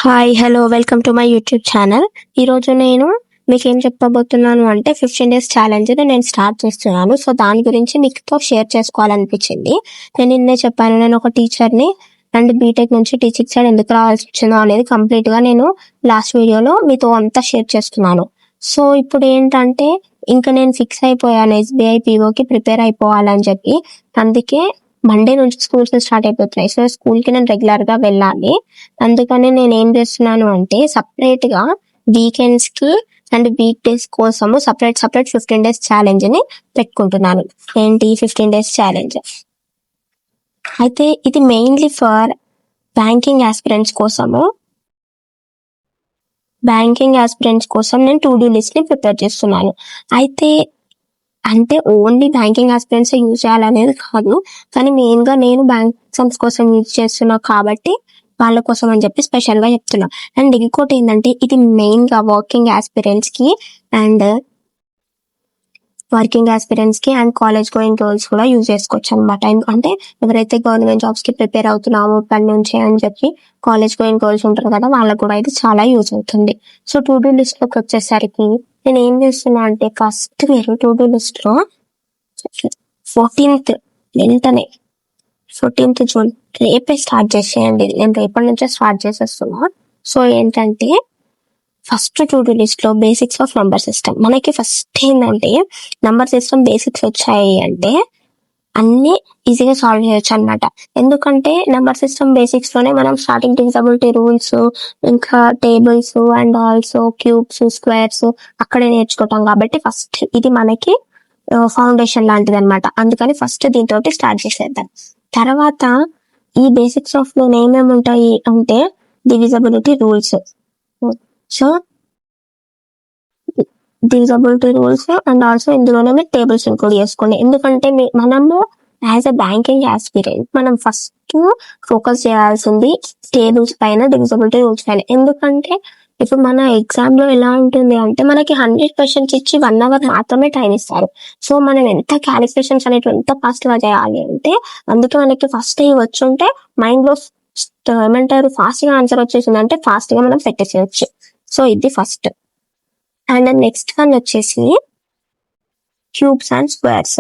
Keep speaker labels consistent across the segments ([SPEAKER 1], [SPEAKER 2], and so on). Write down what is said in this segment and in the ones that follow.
[SPEAKER 1] Hi hello welcome to my YouTube channel. ఈరోజు నేను మీకేం చెప్పబోతున్నాను అంటే 15 డేస్ ఛాలెంజ్ నేను స్టార్ట్ చేస్తున్నాను. సో దాని గురించి మీతో షేర్ చేసుకోవాలనిపించింది. నేను నిన్నే చెప్పాను, నేను ఒక టీచర్ని అండ్ బీటెక్ నుంచి టీచింగ్ సైడ్ ఎందుకు రావాల్సి వచ్చిందో అనేది కంప్లీట్గా నేను లాస్ట్ వీడియోలో మీతో అంతా షేర్ చేస్తున్నాను. సో ఇప్పుడు ఏంటంటే ఇంకా నేను ఫిక్స్ అయిపోయాను ఎస్బీఐ పీఓకి ప్రిపేర్ అయిపోవాలని చెప్పి. అందుకే మండే నుంచి స్కూల్స్ స్టార్ట్ అయిపోతున్నాయి. సో స్కూల్కి నేను రెగ్యులర్గా వెళ్ళాలి. అందుకని నేను ఏం చేస్తున్నాను అంటే సపరేట్గా వీకెండ్స్కి అండ్ వీక్ డేస్ కోసము సపరేట్ 15 డేస్ ఛాలెంజ్ని పెట్టుకుంటున్నాను. ఏంటి 15 డేస్ ఛాలెంజ్ అయితే ఇది మెయిన్లీ ఫర్ బ్యాంకింగ్ ఆస్పిరెంట్స్ కోసము. బ్యాంకింగ్ ఆస్పిరెంట్స్ కోసం నేను టు డూ లిస్ట్ని ప్రిపేర్ చేస్తున్నాను. అయితే అంటే ఓన్లీ బ్యాంకింగ్ ఆస్పిరెంట్స్ యూజ్ చేయాలనేది కాదు, కానీ మెయిన్గా నేను బ్యాంక్ ఎగ్జామ్స్ కోసం యూజ్ చేస్తున్నా కాబట్టి వాళ్ళ కోసం అని చెప్పి స్పెషల్గా చెప్తున్నా. అండ్ ఇంకోటి ఏంటంటే ఇది మెయిన్గా వర్కింగ్ ఆస్పిరెంట్స్కి and and college going girls కూడా యూజ్ చేసుకోవచ్చు అనమాట. అంటే ఎవరైతే గవర్నమెంట్ జాబ్స్కి ప్రిపేర్ అవుతున్నామో ఇప్పటి నుంచి అని చెప్పి కాలేజ్ గోయింగ్ గర్ల్స్ ఉంటారు కదా, వాళ్ళకు కూడా ఇది చాలా యూజ్ అవుతుంది. సో టు డూ లిస్ట్లోకి వచ్చేసరికి నేను ఏం చేస్తున్నా అంటే ఫస్ట్ మీరు టు డూ లిస్ట్లో 14th వెంటనే 14th జూన్ రేపే స్టార్ట్ చేసేయండి. నేను రేపటి నుంచే స్టార్ట్ చేసేస్తున్నా. సో ఏంటంటే ఫస్ట్ టు డూ లిస్ట్లో బేసిక్స్ ఆఫ్ నంబర్ సిస్టమ్. మనకి ఫస్ట్ ఏంటంటే నంబర్ సిస్టమ్ బేసిక్స్ వచ్చాయి అంటే అన్ని ఈజీగా సాల్వ్ చేయొచ్చు అనమాట. ఎందుకంటే నెంబర్ సిస్టమ్ బేసిక్స్ లోనే మనం స్టార్టింగ్ డివిజబిలిటీ రూల్స్, ఇంకా tables and also cubes, squares అక్కడే నేర్చుకుంటాం. కాబట్టి ఫస్ట్ ఇది మనకి ఫౌండేషన్ లాంటిది అనమాట. అందుకని ఫస్ట్ దీంతో స్టార్ట్ చేసేద్దాం. తర్వాత ఈ బేసిక్స్ ఆఫ్ లో ఏమేమి ఉంటాయి అంటే divisibility rules. So divisibility rules and also ఇందులోనే మీరు టేబుల్స్ ఇంక్లూడ్ చేసుకోండి. ఎందుకంటే మనము యాజ్ అ బ్యాంకింగ్ ఆస్పిరెంట్ మనం ఫస్ట్ ఫోకస్ చేయాల్సింది టేబుల్స్ పైన, డివిజబిలిటీ రూల్స్ పైన. ఎందుకంటే ఇప్పుడు మన ఎగ్జామ్ లో ఎలా ఉంటుంది అంటే మనకి 100 questions ఇచ్చి 1 hour మాత్రమే టైం ఇస్తారు. సో మనం ఎంత క్యాలిక్యులేషన్స్ అనేవి ఎంత ఫాస్ట్ గా చేయాలి అంటే అందుకే మనకి ఫస్ట్ ఇవి వచ్చి ఉంటే మైండ్ లో ఏమంటారు ఫాస్ట్ గా ఆన్సర్ వచ్చేసింది అంటే ఫాస్ట్ గా మనం పెట్టేసేయచ్చు. సో ఇది ఫస్ట్. అండ్ నెక్స్ట్ వన్ వచ్చేసి క్యూబ్స్ అండ్ స్క్వేర్స్.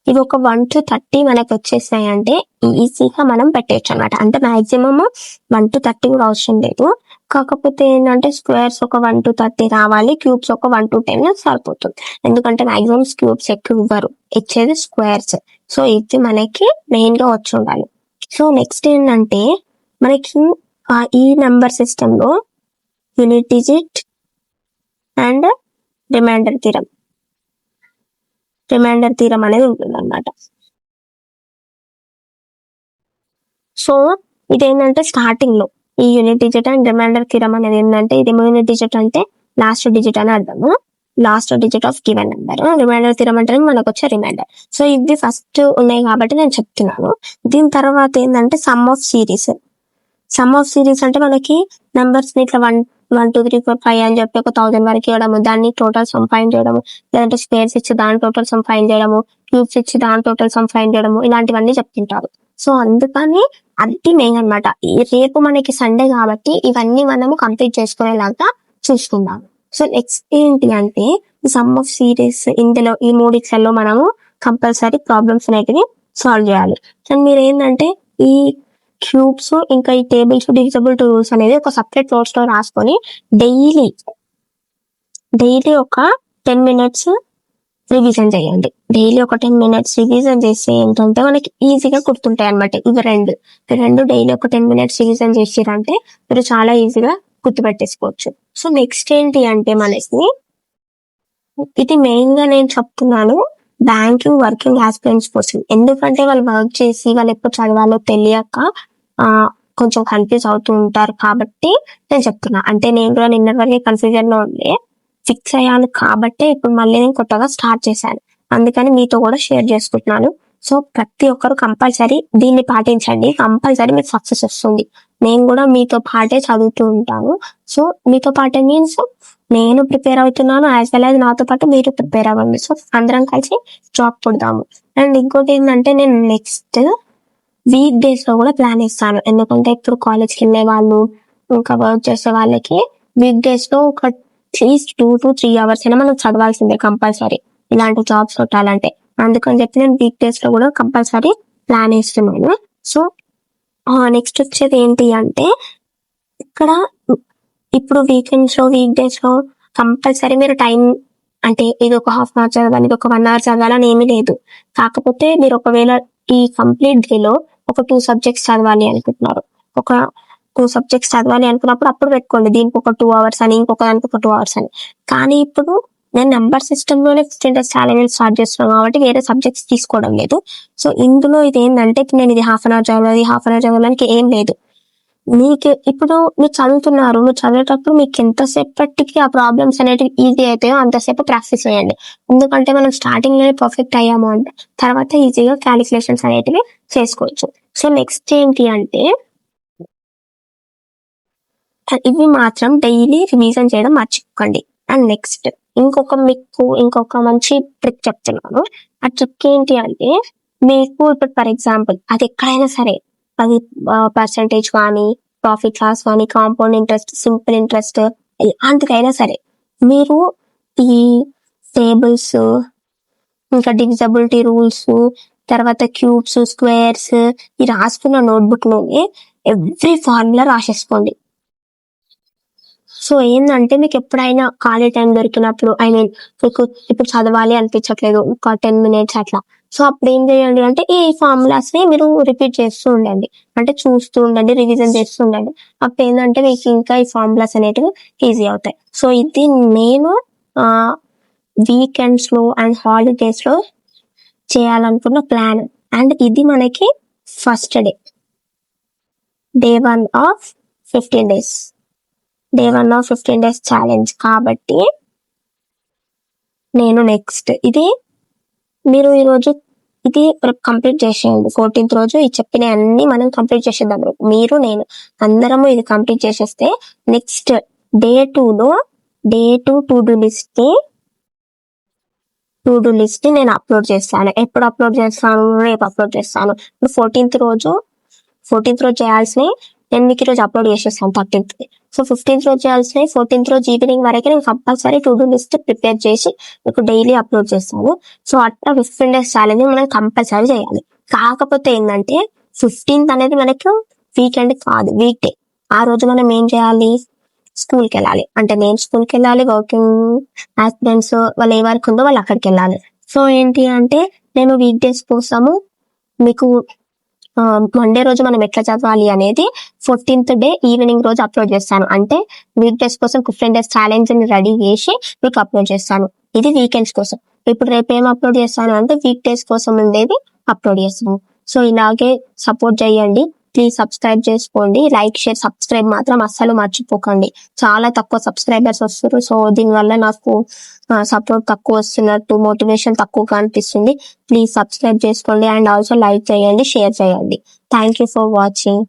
[SPEAKER 1] ఇవి ఒక 1 to 30 మనకు వచ్చేసాయి అంటే ఈజీగా మనం పెట్టేయచ్చు అనమాట. అంటే మాక్సిమం 1 to 30 కూడా అవసరం లేదు. కాకపోతే ఏంటంటే స్క్వేర్స్ ఒక 1 to 30 రావాలి, క్యూబ్స్ ఒక 1 to 10 సరిపోతుంది. ఎందుకంటే మాక్సిమం క్యూబ్స్ ఎక్కువ ఇవ్వరు, ఇచ్చేది స్క్వేర్స్. సో ఇది మనకి మెయిన్ గా వచ్చి ఉండాలి. సో నెక్స్ట్ ఏంటంటే మనకి ఈ నెంబర్ సిస్టమ్ లో unit digit and remainder theorem అనేది ఉంటుంది అనమాట. సో ఇదేంటంటే స్టార్టింగ్ లో ఈ unit digit and remainder theorem అనేది ఏంటంటే ఇది యూనిట్ డిజిట్ అంటే లాస్ట్ డిజిట్ అని అర్థము, last digit of given number. Remainder theorem అంటే మనకు వచ్చే రిమైండర్. సో ఇవి ఫస్ట్ ఉన్నాయి కాబట్టి నేను చెప్తున్నాను. దీని తర్వాత ఏంటంటే సమ్ ఆఫ్ సిరీస్ అంటే మనకి నెంబర్స్ ని ఇట్లా 1 2 3 4 5 అని చెప్పి ఒక 1000 వరకు ఇవ్వడము, దాన్ని టోటల్ సమ్ ఫైండ్ చేయడము, లేదంటే స్క్వేర్స్ ఇచ్చి దాని టోటల్ సమ్ ఫైండ్ చేయడము, క్యూబ్స్ ఇచ్చి దాని టోటల్ సమ్ ఫైండ్ చేయడము, ఇలాంటివన్నీ చెప్తుంటారు. సో అందుకని అది మెయిన్ అనమాట. రేపు మనకి సండే కాబట్టి ఇవన్నీ మనము కంప్లీట్ చేసుకునేలాగా చూసుకుందాం. సో నెక్స్ట్ ఏంటి అంటే సమ్ ఆఫ్ సిరీస్. ఇందులో ఈ మూడిట్లలో మనము కంపల్సరీ ప్రాబ్లమ్స్ అనేటివి సాల్వ్ చేయాలి. అండ్ మీరు ఏంటంటే ఈ క్యూబ్స్ ఇంకా ఈ టేబుల్స్, డివిజబిలిటీ రూల్స్ అనేది ఒక సపరేట్ నోట్స్ లో రాసుకొని డైలీ ఒక 10 minutes రివిజన్ చేయండి. డైలీ ఒక 10 minutes రివిజన్ చేస్తే ఏంటంటే మనకి ఈజీగా గుర్తుంటాయి అనమాట. ఇవి రెండు డైలీ ఒక 10 minutes రివిజన్ చేసిరంటే మీరు చాలా ఈజీగా గుర్తుపెట్టేసుకోవచ్చు. సో నెక్స్ట్ ఏంటి అంటే మనకి ఇది మెయిన్ గా నేను చెప్తున్నాను బ్యాంకింగ్ వర్కింగ్ ఆస్పిరెంట్స్ కోసం. ఎందుకంటే వాళ్ళు వర్క్ చేసి వాళ్ళు ఎప్పుడు చదవాలో తెలియక కొంచెం కన్ఫ్యూజ్ అవుతూ ఉంటారు కాబట్టి నేను చెప్తున్నా. అంటే నేను కూడా నిన్న వరకు కన్ఫ్యూజన్ లో ఉండే ఫిక్స్ అయ్యాను కాబట్టి ఇప్పుడు మళ్ళీ నేను కొత్తగా స్టార్ట్ చేశాను. అందుకని మీతో కూడా షేర్ చేసుకుంటున్నాను. సో ప్రతి ఒక్కరు కంపల్సరీ దీన్ని పాటించండి, కంపల్సరీ మీకు సక్సెస్ వస్తుంది. నేను కూడా మీతో పాటే చదువుతూ ఉంటాను. సో మీతో పాటే మీన్స్ నేను ప్రిపేర్ అవుతున్నాను, యాజ్ వెల్ యాజ్ నాతో పాటు మీరు ప్రిపేర్ అవ్వండి. సో అందరం కలిసి జాబ్ కొడదాము. అండ్ ఇంకోటి ఏంటంటే నేను నెక్స్ట్ వీక్ డేస్ లో కూడా ప్లాన్ ఇస్తాను. ఎందుకంటే ఇప్పుడు కాలేజ్కి వెళ్ళే వాళ్ళు ఇంకా వర్క్ చేసే వాళ్ళకి వీక్ డేస్ లో ఒక అట్లీస్ట్ 2 to 3 hours అయినా మనం చదవాల్సిందే కంపల్సరీ ఇలాంటి జాబ్స్ కొట్టాలంటే. అందుకని చెప్పి నేను వీక్ డేస్ లో కూడా కంపల్సరీ ప్లాన్ వేస్తున్నాను. సో నెక్స్ట్ వచ్చేది ఏంటి అంటే ఇక్కడ ఇప్పుడు వీకెండ్స్ లో వీక్ డేస్ లో కంపల్సరీ మీరు టైం అంటే ఇది ఒక హాఫ్ అన్ అవర్ చదవాలి, ఇది ఒక 1 hour చదవాలని ఏమీ లేదు. కాకపోతే మీరు ఒకవేళ ఈ కంప్లీట్ డే లో ఒక 2 subjects చదవాలి అనుకుంటున్నారు, ఒక 2 subjects చదవాలి అనుకున్నప్పుడు అప్పుడు పెట్టుకోండి దీనికి ఒక 2 hours అని, ఇంకొక దానికి ఒక 2 hours అని. కానీ ఇప్పుడు నేను నంబర్ సిస్టమ్ లోనే 15 days ఛాలెంజ్ స్టార్ట్ చేస్తున్నాను కాబట్టి వేరే సబ్జెక్ట్స్ తీసుకోవడం లేదు. సో ఇందులో ఇది ఏంటంటే నేను ఇది హాఫ్ అన్ అవర్ చదవాలి, హాఫ్ అన్ అవర్ చదవడానికి ఏం లేదు. మీకు ఇప్పుడు మీరు చదువుతున్నారు, మీరు చదివేటప్పుడు మీకు ఎంతసేపటికి ఆ ప్రాబ్లమ్స్ అనేటివి ఈజీ అవుతాయో అంతసేపు ప్రాక్టీస్ చేయండి. ఎందుకంటే మనం స్టార్టింగ్ లోనే పర్ఫెక్ట్ అయ్యాము అంటే తర్వాత ఈజీగా క్యాలిక్యులేషన్స్ అనేటివి చేసుకోవచ్చు. సో నెక్స్ట్ ఏంటి అంటే ఇవి మాత్రం డైలీ రివిజన్ చేయడం మర్చిపోకండి. అండ్ నెక్స్ట్ ఇంకొక మంచి ట్రిక్ చెప్తున్నాను. ఆ ట్రిక్ ఏంటి అంటే మీకు ఇప్పుడు ఫర్ ఎగ్జాంపుల్ అది ఎక్కడైనా సరే అది పర్సంటేజ్ కానీ, ప్రాఫిట్ లాస్ కానీ, కాంపౌండ్ ఇంట్రెస్ట్, సింపుల్ ఇంట్రెస్ట్, ఎలాంటిదైనా సరే మీరు ఈ టేబుల్స్ ఇంకా డివిజబిలిటీ రూల్స్, తర్వాత క్యూబ్స్, స్క్వేర్స్ ఈ రాసుకున్న నోట్బుక్ లోనే ఎవ్రీ ఫార్ములా రాసేసుకోండి. సో ఏంటంటే మీకు ఎప్పుడైనా ఖాళీ టైం దొరికినప్పుడు మీకు ఇప్పుడు చదవాలి అనిపించట్లేదు ఒక 10 minutes అట్లా, సో అప్పుడు ఏం చేయండి అంటే ఈ ఫార్ములాస్ ని మీరు రిపీట్ చేస్తూ ఉండండి, అంటే చూస్తూ ఉండండి, రివిజన్ చేస్తూ ఉండండి. అప్పుడు ఏంటంటే మీకు ఇంకా ఈ ఫార్ములాస్ అనేటివి ఈజీ అవుతాయి. సో ఇది నేను వీకెండ్స్ లో అండ్ హాలిడేస్ లో చేయాలనుకున్న ప్లాన్. అండ్ ఇది మనకి first day 1 of 15 days, day 1 of 15 days challenge. కాబట్టి నేను నెక్స్ట్ ఇది మీరు ఈరోజు ఇది కంప్లీట్ చేసేయండి. 14th రోజు ఈ చెప్పిన అన్ని మనం కంప్లీట్ చేసేద్దాం. మీరు నేను అందరము ఇది కంప్లీట్ చేసేస్తే next day 2 to do list ని నేను అప్లోడ్ చేస్తాను. ఎప్పుడు అప్లోడ్ చేస్తాను? రేపు అప్లోడ్ చేస్తాను. ఇప్పుడు 14th రోజు చేయాల్సినవి నేను మీకు ఈరోజు అప్లోడ్ చేసేస్తాను 13th. సో 15th రోజు చేయాల్సినవి 14th రోజు ఈవినింగ్ వరకు నేను compulsory to do list prepare చేసి మీకు డైలీ అప్లోడ్ చేస్తాను. సో అట్లా 15 days ఛాలెంజ్ మనం కంపల్సరీ చేయాలి. కాకపోతే ఏంటంటే 15th అనేది మనకు వీకెండ్ కాదు, వీక్ డే. ఆ రోజు మనం ఏం చేయాలి? స్కూల్కి వెళ్ళాలి. అంటే నేను స్కూల్కి వెళ్ళాలి, వర్కింగ్ ఆస్పిరెంట్స్ వాళ్ళు ఏ వర్క్ ఉందో వాళ్ళు అక్కడికి వెళ్ళాలి. సో ఏంటి అంటే నేను వీక్ డేస్ కోసము మీకు మండే రోజు మనం ఎట్లా చదవాలి అనేది 14th డే ఈవినింగ్ రోజు అప్లోడ్ చేస్తాను. అంటే వీక్ డేస్ కోసం 15 days ఛాలెంజ్ ని రెడీ చేసి మీకు అప్లోడ్ చేస్తాను. ఇది వీకెండ్స్ కోసం. ఇప్పుడు రేపు ఏం అప్లోడ్ చేస్తాను అంటే వీక్ డేస్ కోసం ఉండేది అప్లోడ్ చేస్తాను. సో ఇలాగే సపోర్ట్ చేయండి. ప్లీజ్ సబ్స్క్రైబ్ చేసుకోండి. లైక్, షేర్, సబ్స్క్రైబ్ మాత్రం అస్సలు మర్చిపోకండి. చాలా తక్కువ సబ్స్క్రైబర్స్ వస్తారు. సో దీనివల్ల నాకు సపోర్ట్ తక్కువ వస్తున్నట్టు, మోటివేషన్ తక్కువగా అనిపిస్తుంది. ప్లీజ్ సబ్స్క్రైబ్ చేసుకోండి అండ్ ఆల్సో లైక్ చేయండి, షేర్ చేయండి. Thank you for watching.